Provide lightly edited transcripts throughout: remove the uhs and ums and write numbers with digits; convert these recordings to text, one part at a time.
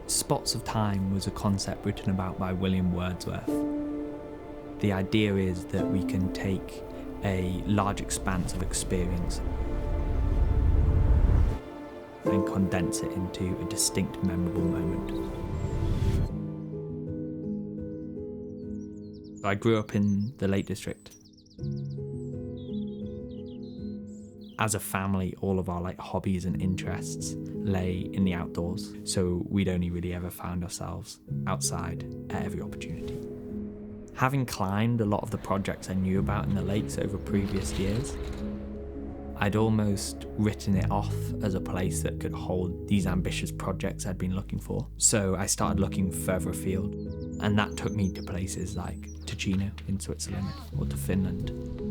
Spots of time was a concept written about by William Wordsworth. The idea is that we can take a large expanse of experience and condense it into a distinct, memorable moment. I grew up in the Lake District. As a family, all of our hobbies and interests lay in the outdoors, so we'd only really ever found ourselves outside at every opportunity. Having climbed a lot of the projects I knew about in the lakes over previous years, I'd almost written it off as a place that could hold these ambitious projects I'd been looking for. So I started looking further afield, and that took me to places like Ticino in Switzerland or to Finland.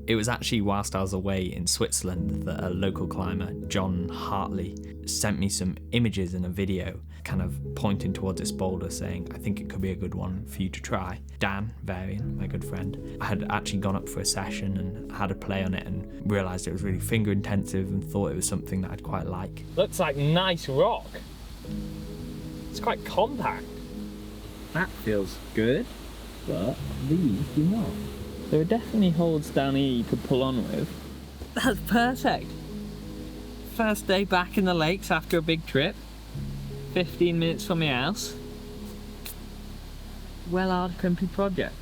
It was actually whilst I was away in Switzerland that a local climber, John Hartley, sent me some images and a video kind of pointing towards this boulder saying, I think it could be a good one for you to try. Dan, Varian, my good friend, I had actually gone up for a session and had a play on it and realised it was really finger intensive and thought it was something that I'd quite like. Looks like nice rock. It's quite compact. That feels good, but these do not. There are definitely holds down here you could pull on with. That's perfect. First day back in the lakes after a big trip. 15 minutes from my house. Well hard crimpy project.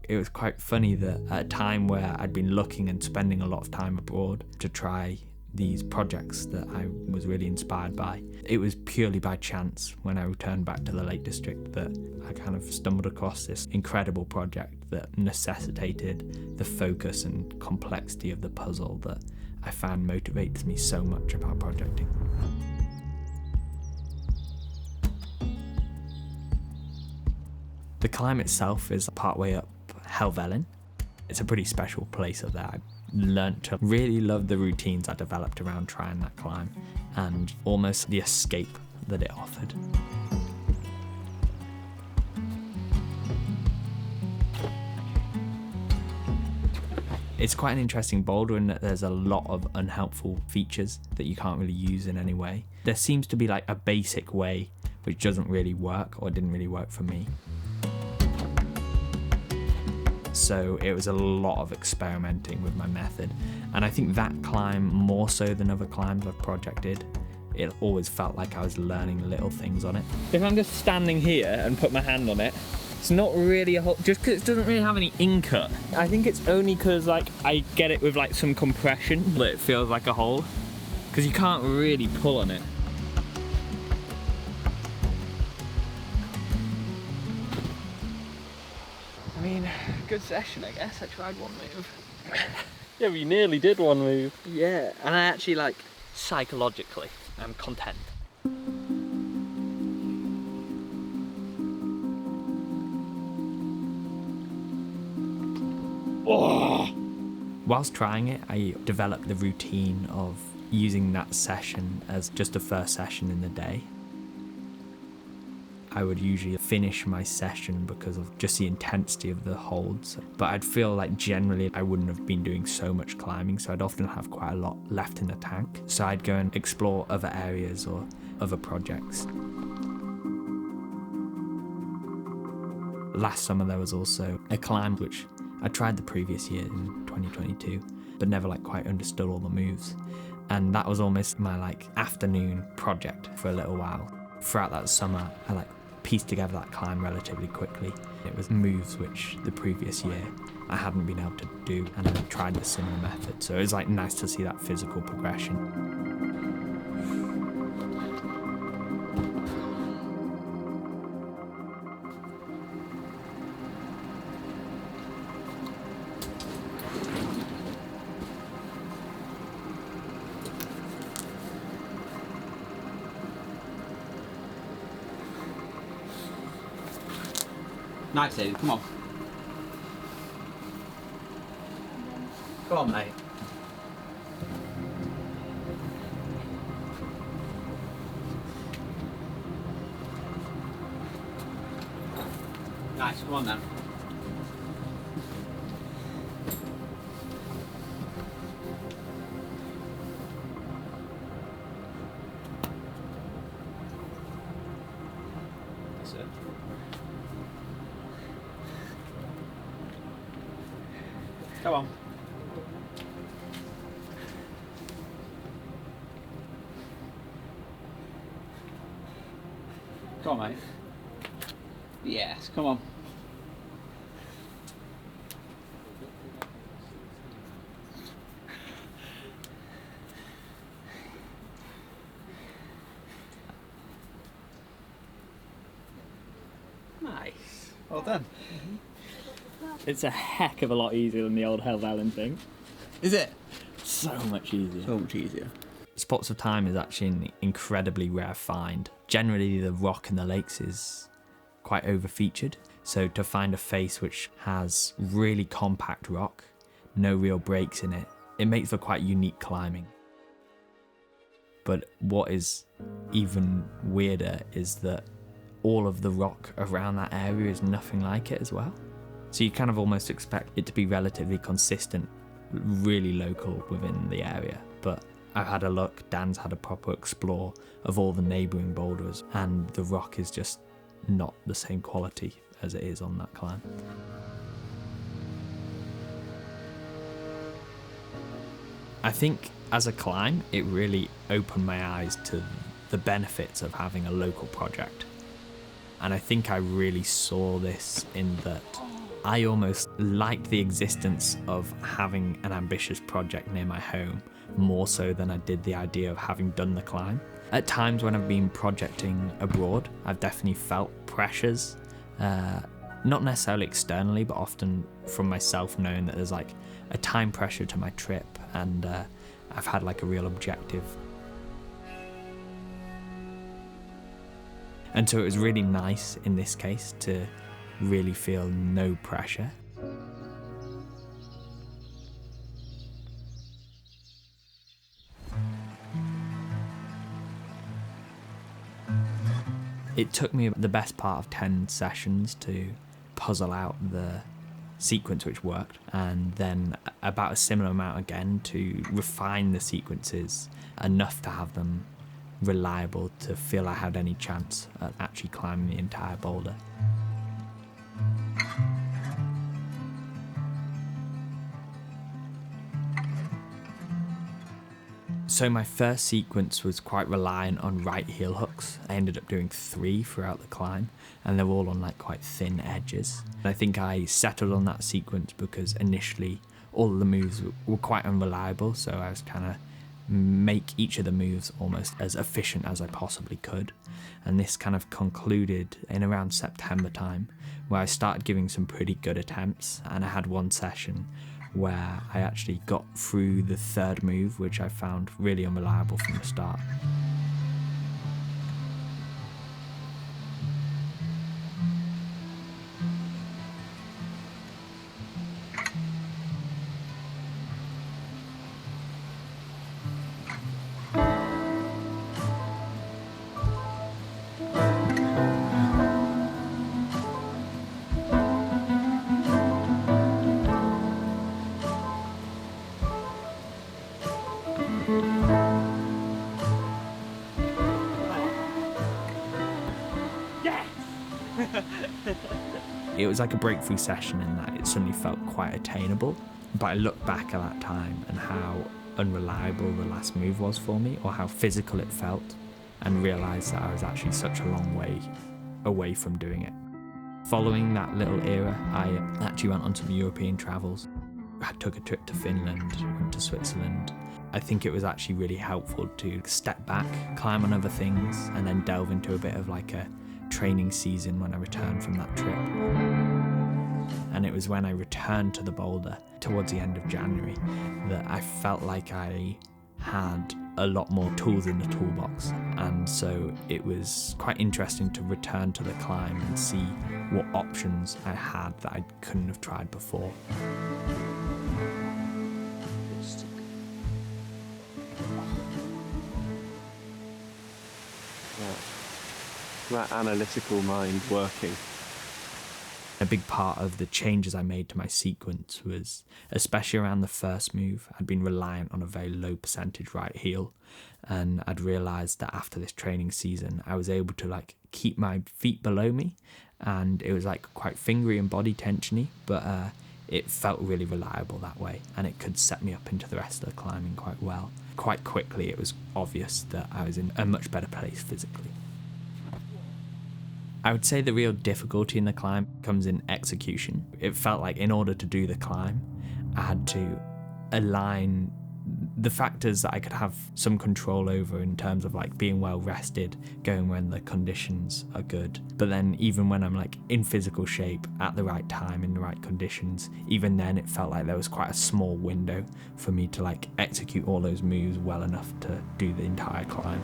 It was quite funny that at a time where I'd been looking and spending a lot of time abroad to try these projects that I was really inspired by, it was purely by chance when I returned back to the Lake District that I kind of stumbled across this incredible project that necessitated the focus and complexity of the puzzle that I found motivates me so much about projecting. The climb itself is partway up Helvellyn. It's a pretty special place up there. I learnt to really love the routines I developed around trying that climb and almost the escape that it offered. It's quite an interesting boulder in that there's a lot of unhelpful features that you can't really use in any way. There seems to be a basic way which doesn't really work or didn't really work for me. So it was a lot of experimenting with my method, and I think that climb, more so than other climbs I've projected, it always felt like I was learning little things on it. If I'm just standing here and put my hand on it, it's not really a hole, just because it doesn't really have any in-cut. I think it's only because I get it with some compression that it feels like a hole, because you can't really pull on it. I mean, good session, I guess. I tried one move. Yeah, we nearly did one move. Yeah, and I actually psychologically, I'm content. Oh. Whilst trying it, I developed the routine of using that session as just a first session in the day. I would usually finish my session because of just the intensity of the holds, but I'd feel like generally I wouldn't have been doing so much climbing, so I'd often have quite a lot left in the tank. So I'd go and explore other areas or other projects. Last summer there was also a climb which I tried the previous year in 2022, but never quite understood all the moves. And that was almost my afternoon project for a little while. Throughout that summer, I pieced together that climb relatively quickly. It was moves which the previous year I hadn't been able to do, and I tried a similar method. So it was nice to see that physical progression. Nice, Aidan, come on. Come on, mate. Nice, come on then. sir. Come on. Come on, mate. Yes, come on. Nice. Well done. It's a heck of a lot easier than the old Helvellyn thing. Is it? So much easier. So much easier. Spots of Time is actually an incredibly rare find. Generally, the rock in the lakes is quite overfeatured, so to find a face which has really compact rock, no real breaks in it, it makes for quite unique climbing. But what is even weirder is that all of the rock around that area is nothing like it as well. So you kind of almost expect it to be relatively consistent, really local within the area, but I've had a look, Dan's had a proper explore of all the neighbouring boulders, and the rock is just not the same quality as it is on that climb. I think as a climb, it really opened my eyes to the benefits of having a local project. And I think I really saw this in that I almost liked the existence of having an ambitious project near my home more so than I did the idea of having done the climb. At times when I've been projecting abroad, I've definitely felt pressures, not necessarily externally, but often from myself, knowing that there's like a time pressure to my trip, and I've had like a real objective. And so it was really nice in this case to really feel no pressure. It took me the best part of 10 sessions to puzzle out the sequence which worked, and then about a similar amount again to refine the sequences enough to have them reliable to feel I had any chance at actually climbing the entire boulder. So my first sequence was quite reliant on right heel hooks. I ended up doing 3 throughout the climb, and they're all on like quite thin edges. I think I settled on that sequence because initially all of the moves were quite unreliable, so I was kind of make each of the moves almost as efficient as I possibly could. And this kind of concluded in around September time, where I started giving some pretty good attempts, and I had one session where I actually got through the 3rd move, which I found really unreliable from the start. It was like a breakthrough session in that it suddenly felt quite attainable, but I look back at that time and how unreliable the last move was for me, or how physical it felt, and realised that I was actually such a long way away from doing it. Following that little era, I actually went on some European travels. I took a trip to Finland, went to Switzerland. I think it was actually really helpful to step back, climb on other things, and then delve into a bit of like a training season when I returned from that trip. And it was when I returned to the boulder towards the end of January that I felt like I had a lot more tools in the toolbox, and so it was quite interesting to return to the climb and see what options I had that I couldn't have tried before. That analytical mind working. A big part of the changes I made to my sequence was, especially around the first move, I'd been reliant on a very low percentage right heel, and I'd realised that after this training season I was able to like keep my feet below me, and it was like quite fingery and body tensiony, but it felt really reliable that way, and it could set me up into the rest of the climbing quite well. Quite quickly it was obvious that I was in a much better place physically. I would say the real difficulty in the climb comes in execution. It felt like in order to do the climb, I had to align the factors that I could have some control over in terms of like being well rested, going when the conditions are good. But then even when I'm like in physical shape at the right time, in the right conditions, even then it felt like there was quite a small window for me to like execute all those moves well enough to do the entire climb.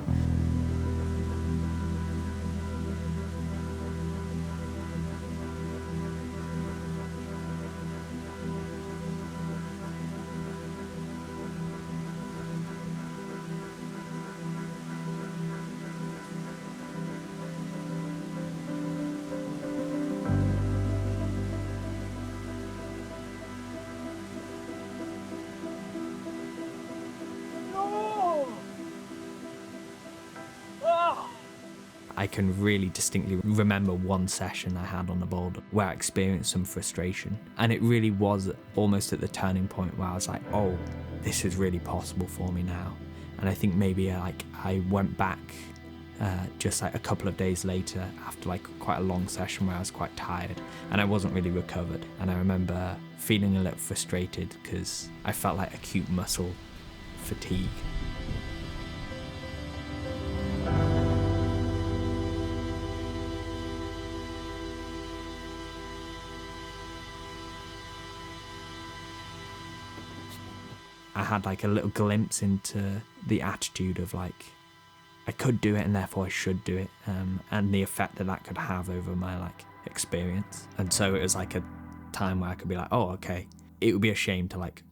I can really distinctly remember one session I had on the Boulder where I experienced some frustration, and it really was almost at the turning point where I was like, oh, this is really possible for me now. And I think maybe I went back just like a couple of days later after like quite a long session where I was quite tired and I wasn't really recovered, and I remember feeling a little frustrated because I felt like acute muscle fatigue. I had like a little glimpse into the attitude of like, I could do it and therefore I should do it, and the effect that that could have over my like experience. And so it was like a time where I could be like, oh, okay, it would be a shame to like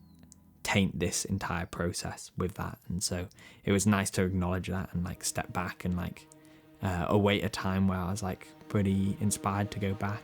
taint this entire process with that. And so it was nice to acknowledge that and like step back and like await a time where I was like pretty inspired to go back.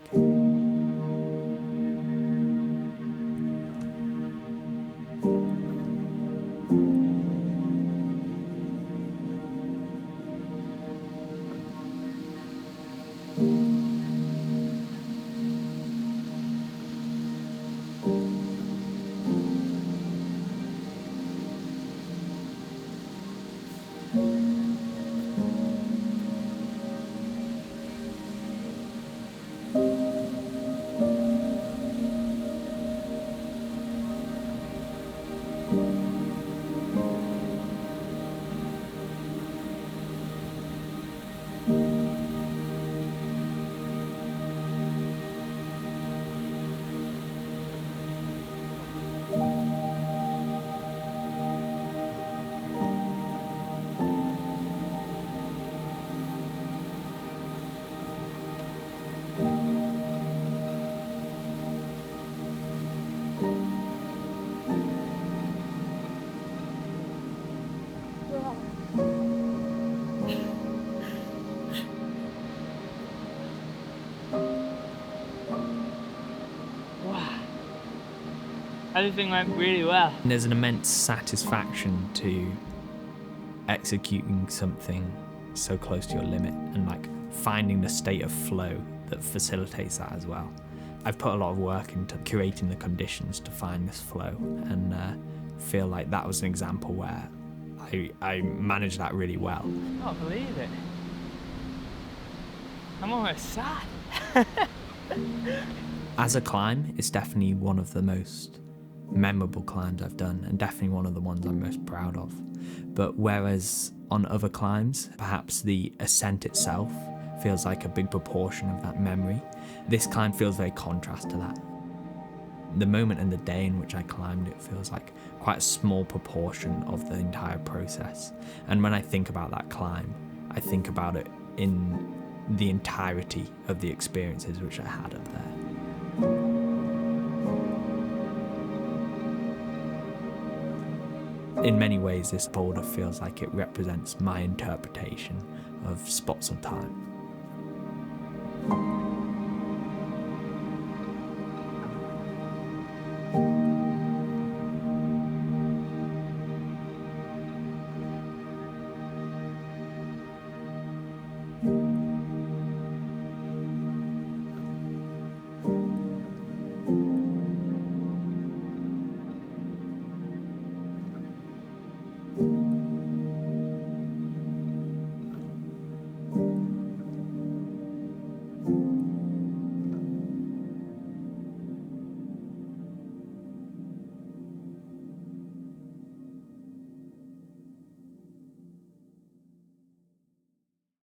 Everything went really well. And there's an immense satisfaction to executing something so close to your limit and like finding the state of flow that facilitates that as well. I've put a lot of work into curating the conditions to find this flow, and feel like that was an example where I managed that really well. I can't believe it. I'm almost sad. As a climb, it's definitely one of the most memorable climbs I've done, and definitely one of the ones I'm most proud of. But whereas on other climbs, perhaps the ascent itself feels like a big proportion of that memory, this climb feels very contrast to that. The moment and the day in which I climbed it feels like quite a small proportion of the entire process. And when I think about that climb, I think about it in the entirety of the experiences which I had up there. In many ways, this boulder feels like it represents my interpretation of spots of time.